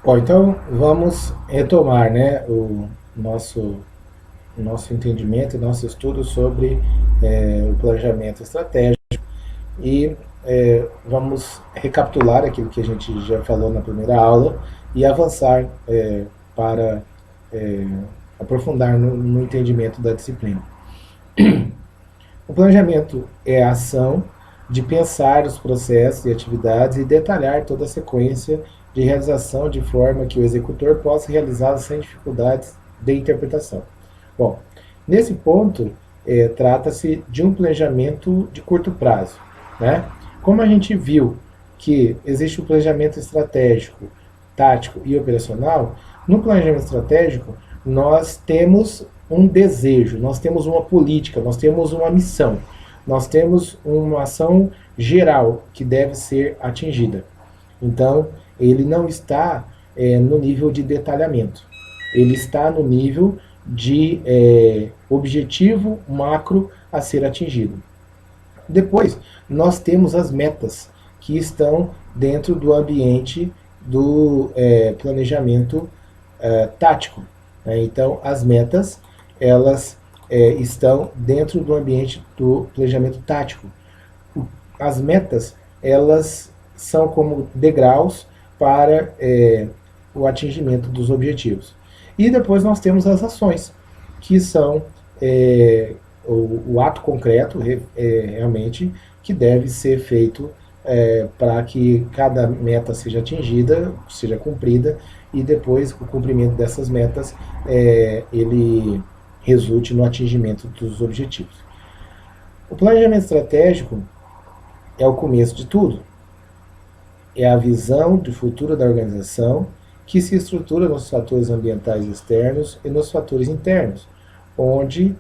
Bom, então vamos retomar, né, nosso entendimento e nosso estudo sobre o planejamento estratégico e vamos recapitular aquilo que a gente já falou na primeira aula e avançar para é, aprofundar no entendimento da disciplina. O planejamento é a ação de pensar os processos e atividades e detalhar toda a sequência de realização de forma que o executor possa realizá-las sem dificuldades de interpretação. Bom, nesse ponto, trata-se de um planejamento de curto prazo. Né? Como a gente viu que existe o planejamento estratégico, tático e operacional, no planejamento estratégico nós temos um desejo, nós temos uma política, nós temos uma missão, nós temos uma ação geral que deve ser atingida. Então, ele não está no nível de detalhamento, ele está no nível de objetivo macro a ser atingido. Depois, nós temos as metas que estão dentro do ambiente do planejamento tático. Né? Então, as metas, elas estão dentro do ambiente do planejamento tático. As metas, elas são como degraus para o atingimento dos objetivos. E depois nós temos as ações, que são o ato concreto, realmente, que deve ser feito para que cada meta seja atingida, seja cumprida, e depois o cumprimento dessas metas ele resulte no atingimento dos objetivos. O planejamento estratégico é o começo de tudo. É a visão de futuro da organização que se estrutura nos fatores ambientais externos e nos fatores internos, onde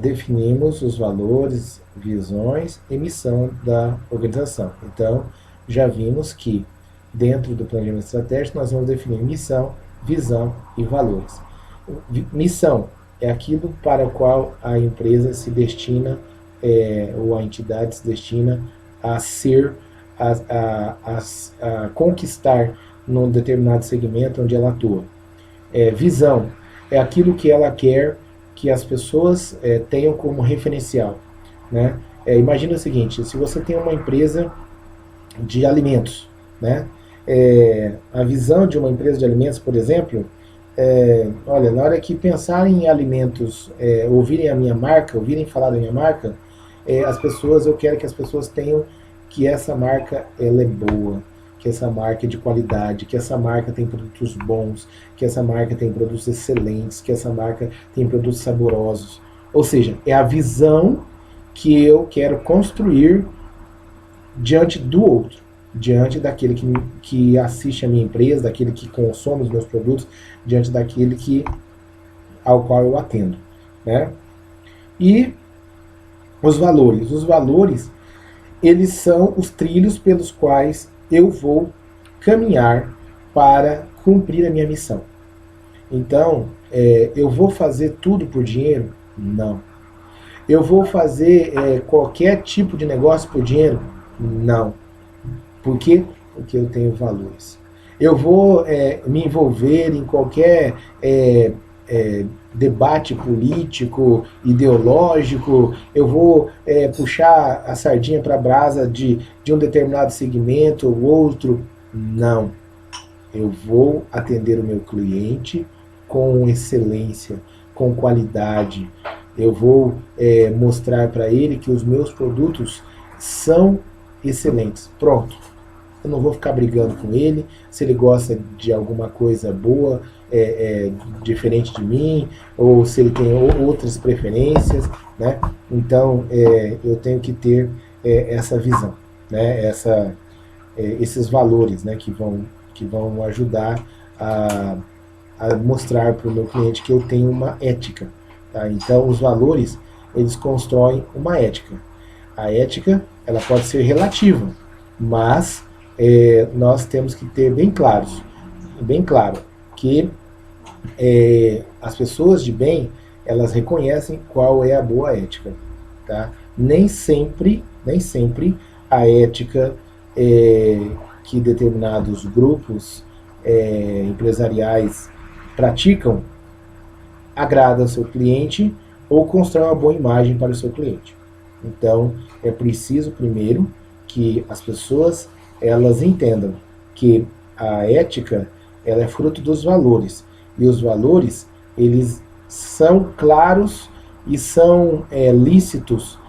definimos os valores, visões e missão da organização. Então, já vimos que dentro do planejamento estratégico nós vamos definir missão, visão e valores. Missão é aquilo para o qual a empresa se destina, ou a entidade se destina a ser, a conquistar num determinado segmento onde ela atua. Visão é aquilo que ela quer que as pessoas tenham como referencial. Né? Imagina o seguinte, se você tem uma empresa de alimentos, né? A visão de uma empresa de alimentos, por exemplo, olha, na hora que pensarem em alimentos, ouvirem a minha marca, ouvirem falar da minha marca, eu quero que as pessoas tenham que essa marca ela é boa, que essa marca é de qualidade, que essa marca tem produtos bons, que essa marca tem produtos excelentes, que essa marca tem produtos saborosos. Ou seja, é a visão que eu quero construir diante do outro, diante daquele que assiste a minha empresa, daquele que consome os meus produtos, diante daquele ao qual eu atendo. Né? E os valores. Os valores, eles são os trilhos pelos quais eu vou caminhar para cumprir a minha missão. Então, eu vou fazer tudo por dinheiro? Não. Eu vou fazer qualquer tipo de negócio por dinheiro? Não. Por quê? Porque eu tenho valores. Eu vou me envolver em qualquer debate político, ideológico, eu vou puxar a sardinha para a brasa de um determinado segmento ou outro. Não. Eu vou atender o meu cliente com excelência, com qualidade. Eu vou mostrar para ele que os meus produtos são excelentes. Pronto. Eu não vou ficar brigando com ele, se ele gosta de alguma coisa boa, diferente de mim, ou se ele tem outras preferências, né? Então, eu tenho que ter essa visão, né? Esses valores, né? Que vão ajudar a mostrar para o meu cliente que eu tenho uma ética. Tá? Então, os valores, eles constroem uma ética. A ética, ela pode ser relativa, mas nós temos que ter bem claro que as pessoas de bem, elas reconhecem qual é a boa ética. Tá? Nem sempre a ética que determinados grupos empresariais praticam, agrada ao seu cliente ou constrói uma boa imagem para o seu cliente. Então, é preciso primeiro que as pessoas elas entendam que a ética ela é fruto dos valores, e os valores eles são claros e são lícitos,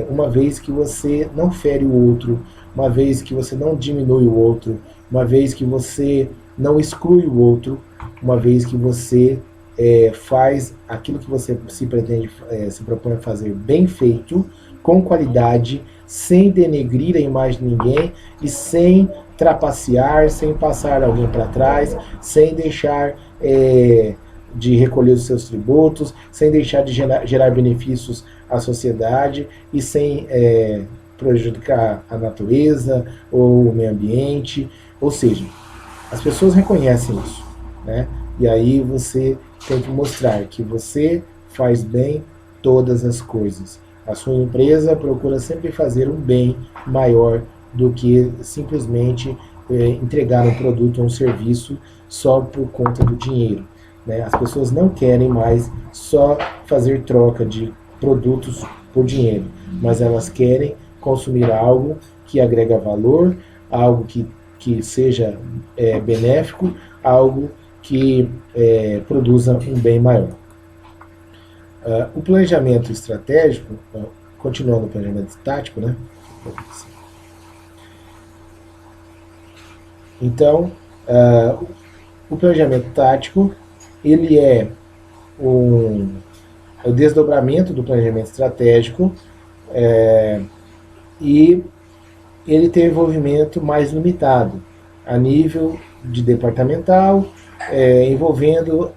uma vez que você não fere o outro, uma vez que você não diminui o outro, uma vez que você não exclui o outro, uma vez que você faz aquilo que você se propõe a fazer bem feito, com qualidade, sem denegrir a imagem de ninguém e sem trapacear, sem passar alguém para trás, sem deixar de recolher os seus tributos, sem deixar de gerar benefícios à sociedade e sem prejudicar a natureza ou o meio ambiente. Ou seja, as pessoas reconhecem isso, né? E aí você tem que mostrar que você faz bem todas as coisas. A sua empresa procura sempre fazer um bem maior do que simplesmente entregar um produto ou um serviço só por conta do dinheiro, né? As pessoas não querem mais só fazer troca de produtos por dinheiro, mas elas querem consumir algo que agrega valor, algo que seja benéfico, algo que produza um bem maior. O planejamento estratégico, continuando o planejamento tático, né? Então, o planejamento tático, ele é o desdobramento do planejamento estratégico, e ele tem um envolvimento mais limitado, a nível de departamental, envolvendo,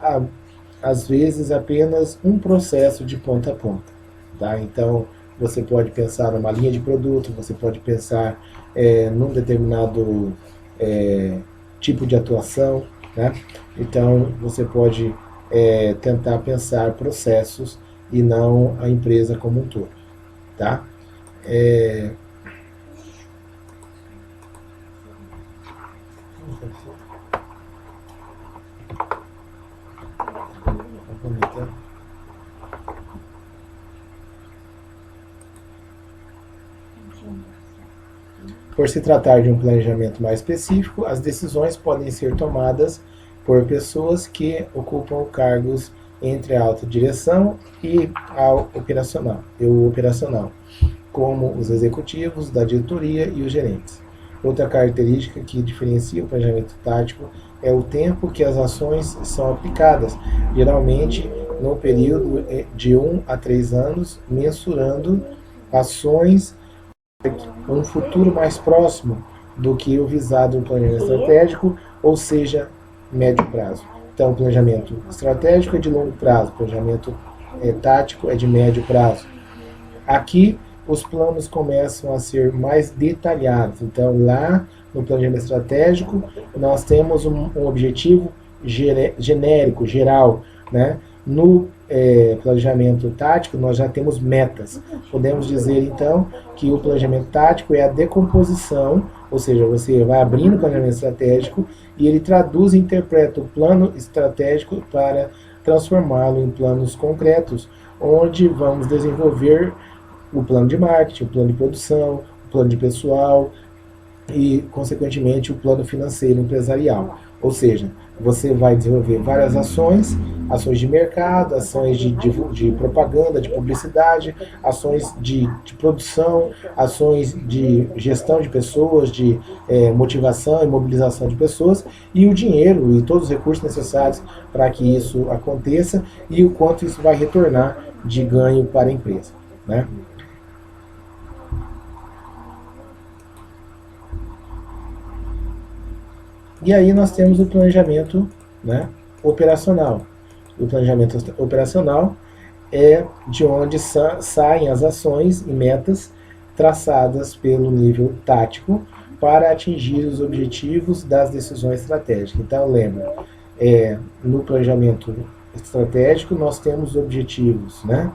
às vezes, apenas um processo de ponta a ponta. Tá? Então, você pode pensar numa linha de produto, você pode pensar num determinado tipo de atuação, né? Então, você pode tentar pensar processos e não a empresa como um todo. Tá? Por se tratar de um planejamento mais específico, as decisões podem ser tomadas por pessoas que ocupam cargos entre a alta direção e o operacional, como os executivos da diretoria e os gerentes. Outra característica que diferencia o planejamento tático é o tempo que as ações são aplicadas, geralmente no período de 1 a 3 anos, mensurando ações um futuro mais próximo do que o visado no planejamento estratégico, ou seja, médio prazo. Então, o planejamento estratégico é de longo prazo, o planejamento tático é de médio prazo. Aqui, os planos começam a ser mais detalhados. Então, lá no planejamento estratégico, nós temos um objetivo genérico, geral, né? No planejamento tático, nós já temos metas. Podemos dizer, então, que o planejamento tático é a decomposição, ou seja, você vai abrindo o planejamento estratégico e ele traduz e interpreta o plano estratégico para transformá-lo em planos concretos, onde vamos desenvolver o plano de marketing, o plano de produção, o plano de pessoal e, consequentemente, o plano financeiro empresarial. Ou seja, você vai desenvolver várias ações de mercado, ações de propaganda, de publicidade, ações de produção, ações de gestão de pessoas, de motivação e mobilização de pessoas, e o dinheiro e todos os recursos necessários para que isso aconteça e o quanto isso vai retornar de ganho para a empresa, né? E aí nós temos o planejamento, né, operacional. O planejamento operacional é de onde saem as ações e metas traçadas pelo nível tático para atingir os objetivos das decisões estratégicas. Então, lembra, no planejamento estratégico nós temos objetivos, né?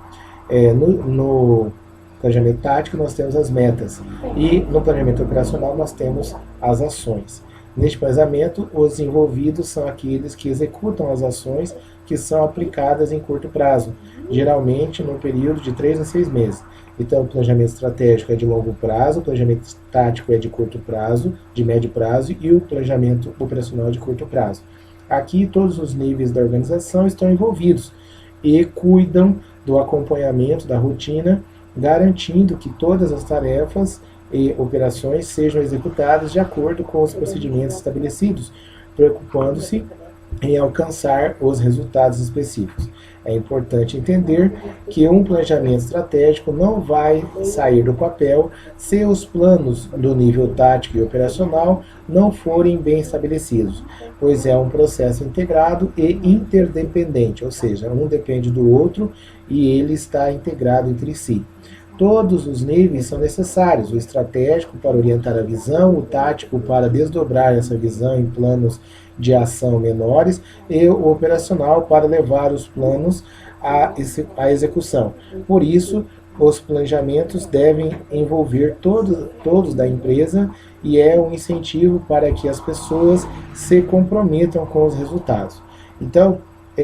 No planejamento tático nós temos as metas e no planejamento operacional nós temos as ações. Neste planejamento, os envolvidos são aqueles que executam as ações que são aplicadas em curto prazo, geralmente no período de 3 a 6 meses. Então, o planejamento estratégico é de longo prazo, o planejamento tático é de curto prazo, de médio prazo, e o planejamento operacional é de curto prazo. Aqui, todos os níveis da organização estão envolvidos e cuidam do acompanhamento da rotina, garantindo que todas as tarefas e operações sejam executadas de acordo com os procedimentos estabelecidos, preocupando-se em alcançar os resultados específicos. É importante entender que um planejamento estratégico não vai sair do papel se os planos do nível tático e operacional não forem bem estabelecidos, pois é um processo integrado e interdependente, ou seja, um depende do outro e ele está integrado entre si. Todos os níveis são necessários, o estratégico para orientar a visão, o tático para desdobrar essa visão em planos de ação menores e o operacional para levar os planos à execução. Por isso, os planejamentos devem envolver todos da empresa e é um incentivo para que as pessoas se comprometam com os resultados. Então,